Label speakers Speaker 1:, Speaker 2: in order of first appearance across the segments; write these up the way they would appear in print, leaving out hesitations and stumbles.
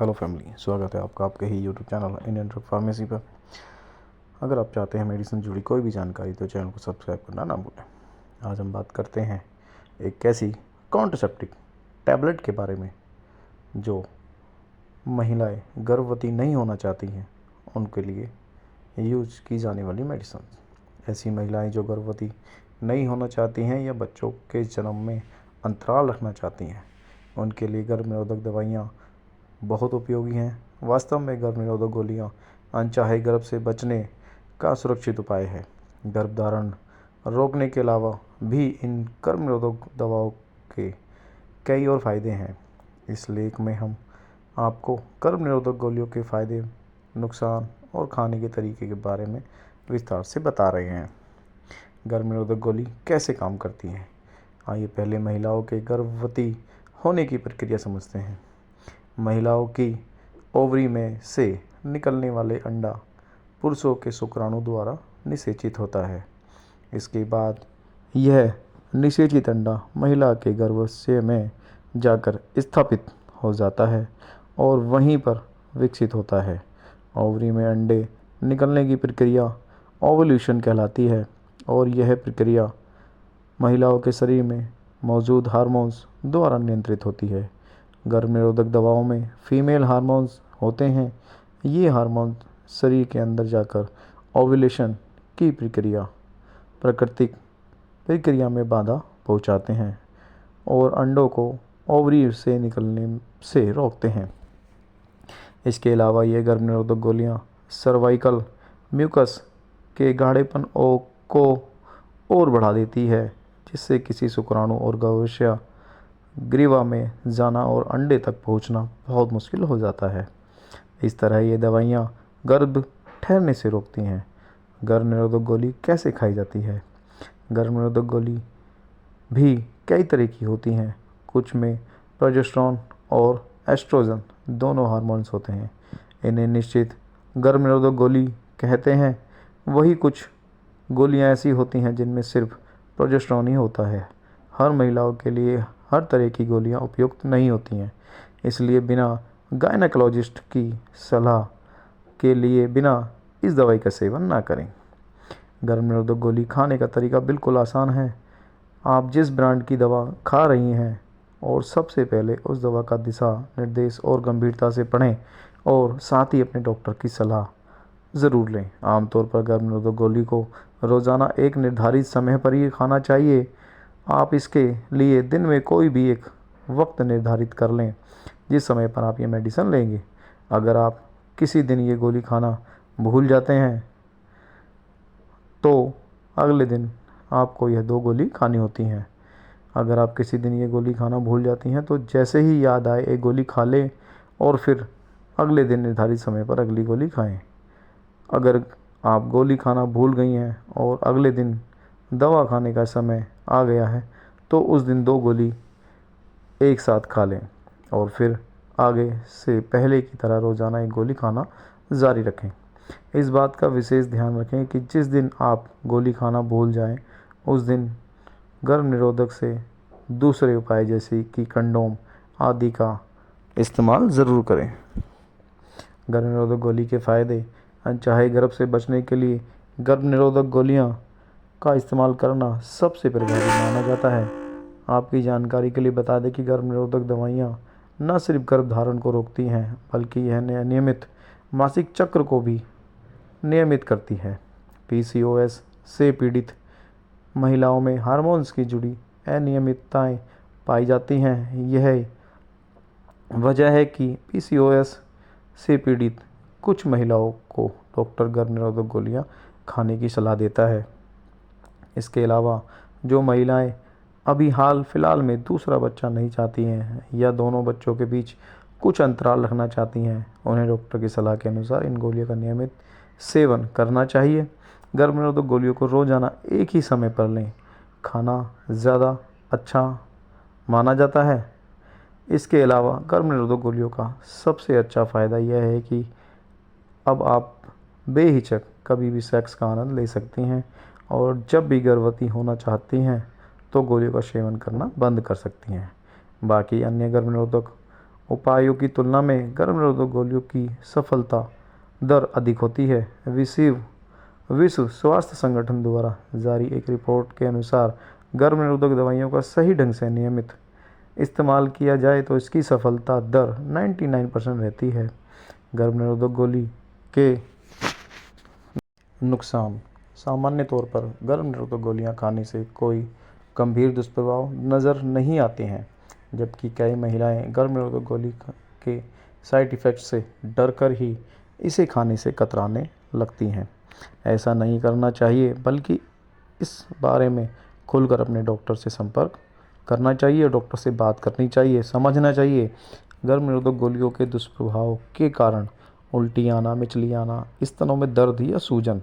Speaker 1: Hello family, स्वागत है आपका आपके ही YouTube channel Indian drug pharmacy पर। अगर आप चाहते हैं मेडिसिन से जुड़ी कोई भी जानकारी तो चैनल को सब्सक्राइब करना ना भूलें। आज हम बात करते हैं एक ऐसी कॉन्ट्रासेप्टिव टैबलेट के बारे में जो महिलाएं गर्भवती नहीं होना चाहती हैं उनके लिए यूज की जाने वाली मेडिसिन। ऐसी महिलाएं जो गर्भवती नहीं होना चाहती हैं या बच्चों के जन्म में अंतराल रखना चाहती हैं उनके लिए गर्भ निरोधक दवाइयाँ बहुत उपयोगी हैं। वास्तव में गर्भ निरोधक गोलियां अनचाहे गर्भ से बचने का सुरक्षित उपाय है। गर्भधारण रोकने के अलावा भी इन गर्भ निरोधक दवाओं के कई और फायदे हैं। इस लेख में हम आपको गर्भ निरोधक गोलियों के फायदे, नुकसान और खाने के तरीके के बारे में विस्तार से बता रहे हैं। गर्भ निरोधक गोली कैसे काम करती है, आइए पहले महिलाओं के गर्भवती होने की प्रक्रिया समझते हैं। महिलाओं की ओवरी में से निकलने वाले अंडा पुरुषों के शुक्राणु द्वारा निषेचित होता है। इसके बाद यह निषेचित अंडा महिला के गर्भाशय में जाकर स्थापित हो जाता है और वहीं पर विकसित होता है। ओवरी में अंडे निकलने की प्रक्रिया ओवुलेशन कहलाती है और यह प्रक्रिया महिलाओं के शरीर में मौजूद हार्मोन्स द्वारा नियंत्रित होती है। गर्भ निरोधक दवाओं में फीमेल हार्मोन्स होते हैं। ये हार्मोन्स शरीर के अंदर जाकर ओवुलेशन की प्राकृतिक प्रक्रिया में बाधा पहुंचाते हैं और अंडों को ओवरी से निकलने से रोकते हैं। इसके अलावा ये गर्भ निरोधक गोलियां सर्वाइकल म्यूकस के गाढ़ेपन को और बढ़ा देती है, जिससे किसी शुक्राणु और गर्भाशय ग्रीवा में जाना और अंडे तक पहुंचना बहुत मुश्किल हो जाता है। इस तरह ये दवाइयाँ गर्भ ठहरने से रोकती हैं। गर्भ निरोधक गोली कैसे खाई जाती है? गर्भ निरोधक गोली भी कई तरह की होती हैं। कुछ में प्रोजेस्टेरोन और एस्ट्रोजन दोनों हार्मोन्स होते हैं। इन्हें निश्चित गर्भ निरोधक गोली कहते हैं। वही कुछ गोलियां ऐसी होती हैं जिनमें सिर्फ प्रोजेस्टेरोन ही होता है। हर महिलाओं के लिए हर तरह की गोलियां उपयुक्त नहीं होती हैं, इसलिए बिना गायनेकोलॉजिस्ट की सलाह के लिए बिना इस दवाई का सेवन ना करें। गर्भ निरोधक गोली खाने का तरीका बिल्कुल आसान है। आप जिस ब्रांड की दवा खा रही हैं और सबसे पहले उस दवा का दिशा निर्देश और गंभीरता से पढ़ें और साथ ही अपने डॉक्टर की सलाह ज़रूर लें। आमतौर पर गर्भ निरोधक गोली को रोज़ाना एक निर्धारित समय पर ही खाना चाहिए। आप इसके लिए दिन में कोई भी एक वक्त निर्धारित कर लें जिस समय पर आप ये मेडिसिन लेंगे। अगर आप किसी दिन ये गोली खाना भूल जाते हैं तो अगले दिन आपको यह 2 गोली खानी होती हैं। अगर आप किसी दिन ये गोली खाना भूल जाती हैं तो जैसे ही याद आए एक गोली खा लें और फिर अगले दिन निर्धारित समय पर अगली गोली खाएं। अगर आप गोली खाना भूल गई हैं और अगले दिन दवा खाने का समय आ गया है तो उस दिन 2 गोली एक साथ खा लें और फिर आगे से पहले की तरह रोज़ाना एक गोली खाना जारी रखें। इस बात का विशेष ध्यान रखें कि जिस दिन आप गोली खाना भूल जाएं उस दिन गर्भ निरोधक से दूसरे उपाय जैसे कि कंडोम आदि का इस्तेमाल ज़रूर करें। गर्भ निरोधक गोली के फ़ायदे। अनचाहे गर्भ से बचने के लिए गर्भ निरोधक गोलियां का इस्तेमाल करना सबसे प्रभावी माना जाता है। आपकी जानकारी के लिए बता दें कि गर्भ निरोधक दवाइयाँ न सिर्फ गर्भधारण को रोकती हैं बल्कि यह नियमित मासिक चक्र को भी नियमित करती है। पीसीओएस से पीड़ित महिलाओं में हार्मोन्स की जुड़ी अनियमितताएं पाई जाती हैं। यह वजह है कि पीसीओएस से पीड़ित कुछ महिलाओं को डॉक्टर गर्भ निरोधक गोलियां खाने की सलाह देता है। इसके अलावा जो महिलाएं अभी हाल फिलहाल में दूसरा बच्चा नहीं चाहती हैं या दोनों बच्चों के बीच कुछ अंतराल रखना चाहती हैं, उन्हें डॉक्टर की सलाह के अनुसार इन गोलियों का नियमित सेवन करना चाहिए। गर्भ निरोधक गोलियों को रोज़ाना एक ही समय पर लें। खाना ज़्यादा अच्छा माना जाता है। इसके अलावा गर्भ निरोधक गोलियों का सबसे अच्छा फ़ायदा यह है कि अब आप बेहिचक कभी भी सेक्स का आनंद ले सकती हैं और जब भी गर्भवती होना चाहती हैं तो गोलियों का सेवन करना बंद कर सकती हैं। बाकी अन्य गर्भ निरोधक उपायों की तुलना में गर्भ निरोधक गोलियों की सफलता दर अधिक होती है। विश्व स्वास्थ्य संगठन द्वारा जारी एक रिपोर्ट के अनुसार गर्भ निरोधक दवाइयों का सही ढंग से नियमित इस्तेमाल किया जाए तो इसकी सफलता दर 99% रहती है। गर्भ निरोधक गोली के नुकसान। सामान्य तौर पर गर्भ निरोधक गोलियां खाने से कोई गंभीर दुष्प्रभाव नज़र नहीं आते हैं, जबकि कई महिलाएं गर्भ निरोधक गोली के साइड इफ़ेक्ट्स से डर कर ही इसे खाने से कतराने लगती हैं। ऐसा नहीं करना चाहिए, बल्कि इस बारे में खुलकर अपने डॉक्टर से संपर्क करना चाहिए, डॉक्टर से बात करनी चाहिए, समझना चाहिए। गर्भ निरोधक गोलियों के दुष्प्रभाव के कारण उल्टी आना, मिचली आना, स्तनों में दर्द या सूजन,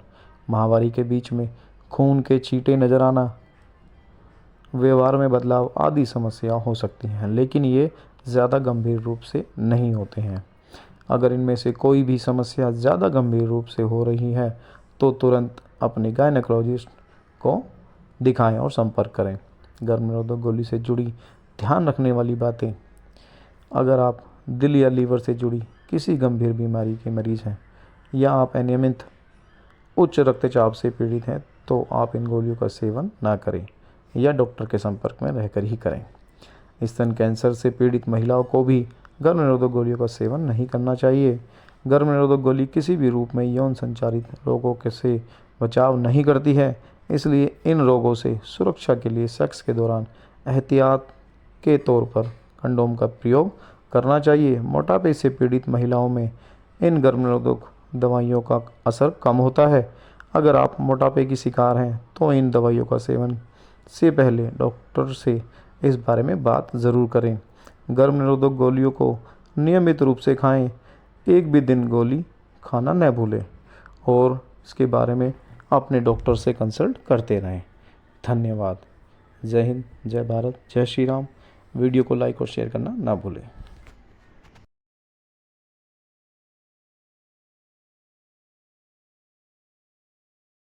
Speaker 1: माहवारी के बीच में खून के छींटे नजर आना, व्यवहार में बदलाव आदि समस्याएं हो सकती हैं, लेकिन ये ज़्यादा गंभीर रूप से नहीं होते हैं। अगर इनमें से कोई भी समस्या ज़्यादा गंभीर रूप से हो रही है तो तुरंत अपने गायनेकोलॉजिस्ट को दिखाएं और संपर्क करें। गर्भ निरोधक गोली से जुड़ी ध्यान रखने वाली बातें। अगर आप दिल या लीवर से जुड़ी किसी गंभीर बीमारी के मरीज हैं या आप अनियमित उच्च रक्तचाप से पीड़ित हैं तो आप इन गोलियों का सेवन ना करें या डॉक्टर के संपर्क में रहकर ही करें। स्तन कैंसर से पीड़ित महिलाओं को भी गर्भ निरोधक गोलियों का सेवन नहीं करना चाहिए। गर्भ निरोधक गोली किसी भी रूप में यौन संचारित रोगों के से बचाव नहीं करती है, इसलिए इन रोगों से सुरक्षा के लिए सेक्स के दौरान एहतियात के तौर पर कंडोम का प्रयोग करना चाहिए। मोटापे से पीड़ित महिलाओं में इन गर्भ निरोधक दवाइयों का असर कम होता है। अगर आप मोटापे की शिकार हैं तो इन दवाइयों का सेवन से पहले डॉक्टर से इस बारे में बात ज़रूर करें। गर्भ निरोधक गोलियों को नियमित रूप से खाएं, एक भी दिन गोली खाना न भूलें और इसके बारे में अपने डॉक्टर से कंसल्ट करते रहें। धन्यवाद। जय हिंद, जय भारत, जय श्री राम। वीडियो को लाइक और शेयर करना ना भूलें।